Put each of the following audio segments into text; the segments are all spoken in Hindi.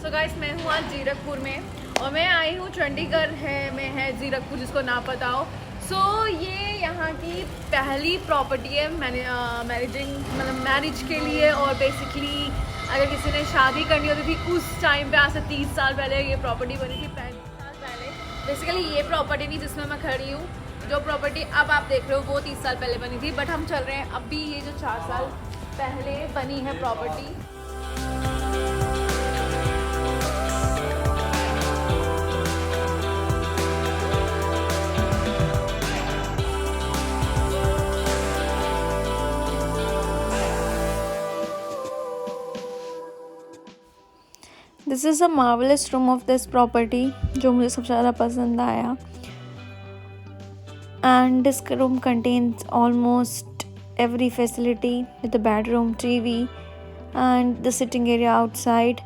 सो गाइस मैं हूँ आज जीरकपुर में और मैं आई हूँ चंडीगढ़ में है जीरकपुर, जिसको ना पता हो। सो ये यहाँ की पहली प्रॉपर्टी है मैरिज के लिए। और बेसिकली अगर किसी ने शादी करनी होती थी उस टाइम पे, आज से 30 साल पहले ये प्रॉपर्टी बनी थी। 35 साल पहले बेसिकली ये प्रॉपर्टी थी जिसमें मैं खड़ी हूँ। जो प्रॉपर्टी अब आप देख रहे हो वो 30 साल पहले बनी थी, बट हम चल रहे हैं अभी ये जो 4 साल पहले बनी है property. This is a marvellous room of this property जो मुझे सबसे ज़्यादा पसंद आया। And this room contains almost every facility with a bedroom, TV, and the sitting area outside,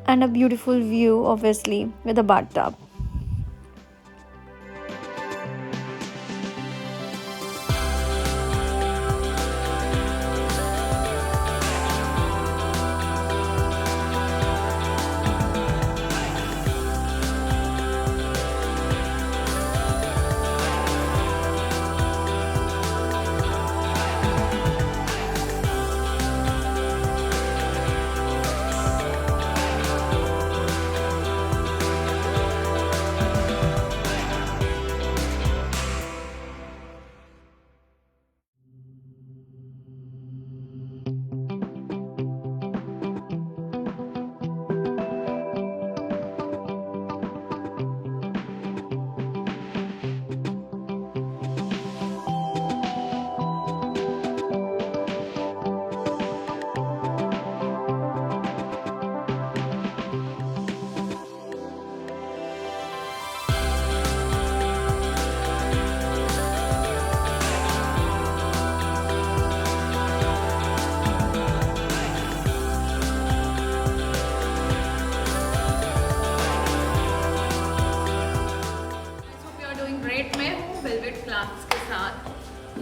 and a beautiful view, obviously, with a bathtub.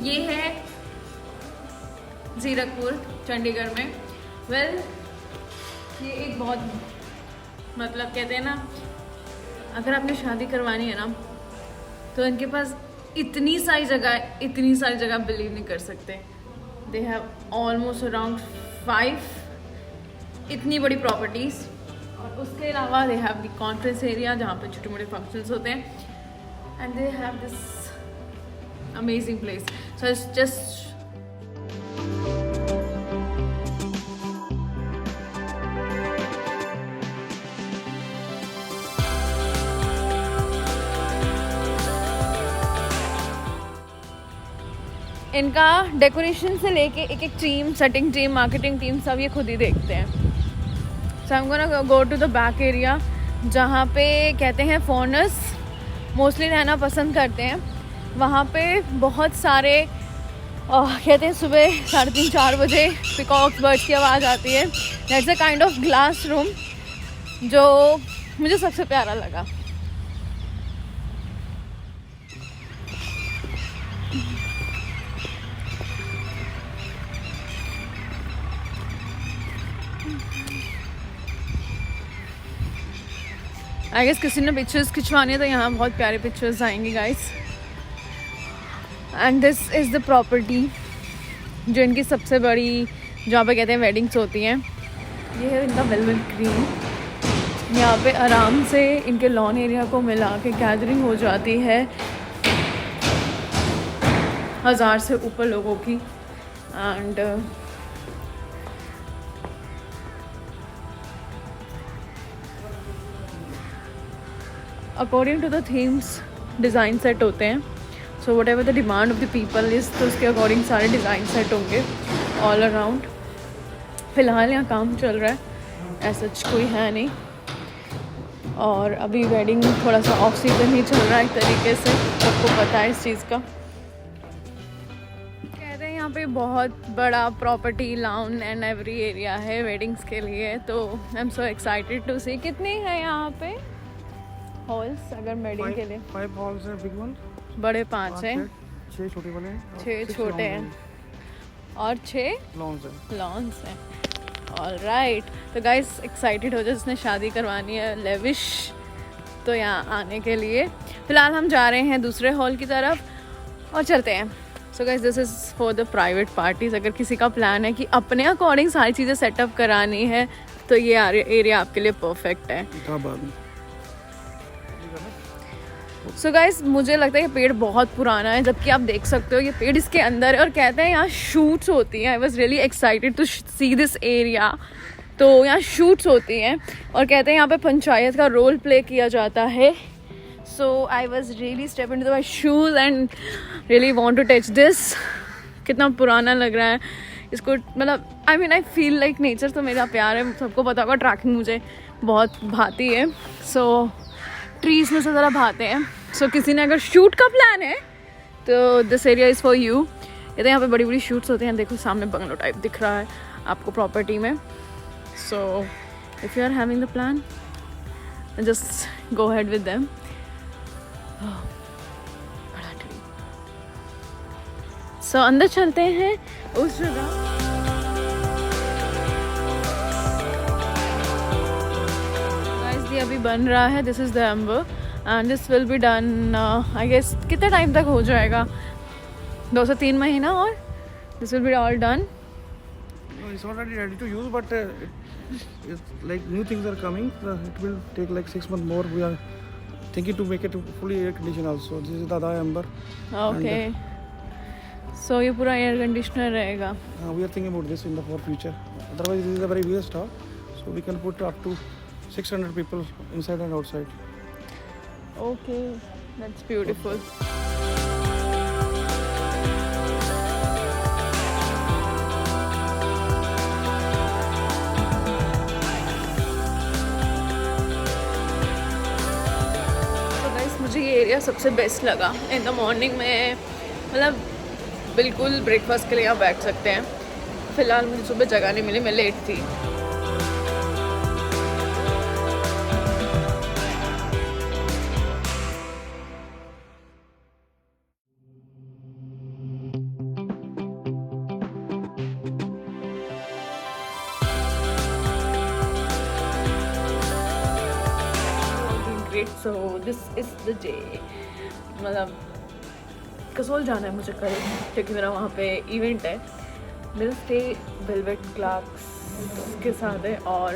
ये है जीरकपुर चंडीगढ़ में। ये एक बहुत कहते हैं ना, अगर आपने शादी करवानी है ना तो इनके पास इतनी सारी जगह बिलीव नहीं कर सकते। दे हैव ऑलमोस्ट अराउंड 5 इतनी बड़ी प्रॉपर्टीज। और उसके अलावा they have the conference area जहाँ पे छोटे मोटे फंक्शंस होते हैं। And they have this amazing place. So it's just इनका डेकोरेशन से लेके एक team, setting team, marketing team, सब ये खुद ही देखते हैं। So I'm gonna go to the back area जहाँ पे कहते हैं फॉरेनर्स मोस्टली रहना पसंद करते हैं। वहाँ पे बहुत सारे कहते हैं सुबह 3:30-4 बजे पिकॉक्स, बर्ड्स की आवाज़ आती है। That's a kind of glass room जो मुझे सबसे प्यारा लगा। आई गेस किसी ने पिक्चर्स खिंचवानी है तो यहाँ बहुत प्यारे पिक्चर्स आएंगे guys. And this is the property जो इनकी सबसे बड़ी, जहाँ पे कहते हैं वेडिंग्स होती हैं। ये है इनका वेलवेट ग्रीन। यहाँ पे आराम से इनके लॉन एरिया को मिला के गैदरिंग हो जाती है 1000 से ऊपर लोगों की। And according to the themes design set होते हैं। So whatever the demand of the people is, तो उसके अकॉर्डिंग सारे डिज़ाइन सेट होंगे ऑल अराउंड। फ़िलहाल यहाँ काम चल रहा है, ऐसा कोई है नहीं। और अभी वेडिंग थोड़ा सा ऑफ सीजन ही चल रहा है एक तरीके से, सबको पता है इस चीज़ का। कहते हैं यहाँ पे बहुत बड़ा property, lawn and every area है वेडिंग्स के लिए। तो I am so excited to see. कितने हैं यहाँ पे हॉल्स अगर वेडिंग के लिए? 5 हॉल्स हैं, बिग वन। बड़े 5 हैं, 6 छोटे वाले हैं, 6 छोटे हैं और 6 लॉन्स हैं। लॉन्स हैं। ऑलराइट, तो गाइस एक्साइटेड हो जाए जिसने शादी करवानी है लेविश, तो यहाँ आने के लिए। फ़िलहाल हम जा रहे हैं दूसरे हॉल की तरफ और चलते हैं। So guys this is for the private parties. अगर किसी का प्लान है कि अपने अकॉर्डिंग सारी चीज़ें सेटअप करानी है तो ये एरिया आपके लिए परफेक्ट है। सो गाइस मुझे लगता है ये पेड़ बहुत पुराना है, जबकि आप देख सकते हो ये पेड़ इसके अंदर है और कहते हैं यहाँ शूट्स होती हैं। I was really excited to see this area. तो यहाँ शूट्स होती हैं और कहते हैं यहाँ पे पंचायत का रोल प्ले किया जाता है। So I was really step into my shoes and really want to touch this. कितना पुराना लग रहा है इसको, मतलब I mean I feel like nature तो मेरा प्यार है, सबको पता होगा ट्रैकिंग मुझे बहुत भाती है। सो ट्रीज़ में से ज़रा भाते हैं। सो किसी ने अगर शूट का प्लान है तो this area is for you. ये तो यहाँ पे बड़ी बड़ी शूट्स होते हैं। देखो सामने बंगलो टाइप दिख रहा है आपको प्रॉपर्टी में। So if you are having the plan just go ahead with them. बड़ा ट्री। सो अंदर चलते हैं उस जगह। ये अभी बन रहा है। This is the amber and this will be done I guess कितने टाइम तक हो जाएगा, 2 से 3 महीना और this will be all done. It's already ready to use, but it's like new things are coming. It will take like 6 months more. We are thinking to make it fully air conditioned also. This is the Dada Amber. Okay, so ये पूरा एयर कंडीशनर रहेगा। We are thinking about this in the for future. Otherwise, this is a very big store, so we can put up to 600 people inside and outside. Okay, that's beautiful. मुझे ये एरिया सबसे बेस्ट लगा। इन द मॉर्निंग में मतलब बिल्कुल ब्रेकफास्ट के लिए यहाँ बैठ सकते हैं। फ़िलहाल मुझे सुबह जगह नहीं मिली, मैं लेट थी। So this is the day. मतलब कसोल जाना है मुझे कल, क्योंकि मेरा वहाँ पे इवेंट है। मेरा स्टे वेलवेट क्लार्क्स के साथ है और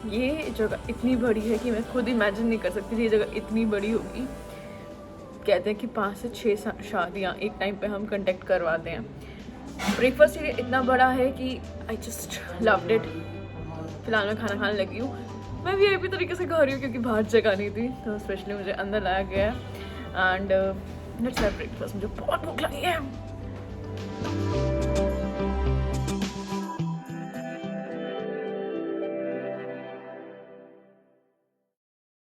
ये जगह इतनी बड़ी है कि मैं खुद इमेजिन नहीं कर सकती थी ये जगह इतनी बड़ी होगी। कहते हैं कि 5 से 6 शादियाँ एक टाइम पे हम कंडक्ट करवाते हैं। ब्रेकफास्ट ये इतना बड़ा है कि आई जस्ट लव्ड इट। फिलहाल मैं खाना खाने लगी हूँ। मैं भी अभी तरीके से खा रही हूँ क्योंकि बाहर जगह नहीं थी, तो स्पेशली मुझे अंदर लाया गया है। And let's have breakfast. मुझे बहुत भूख लगी है।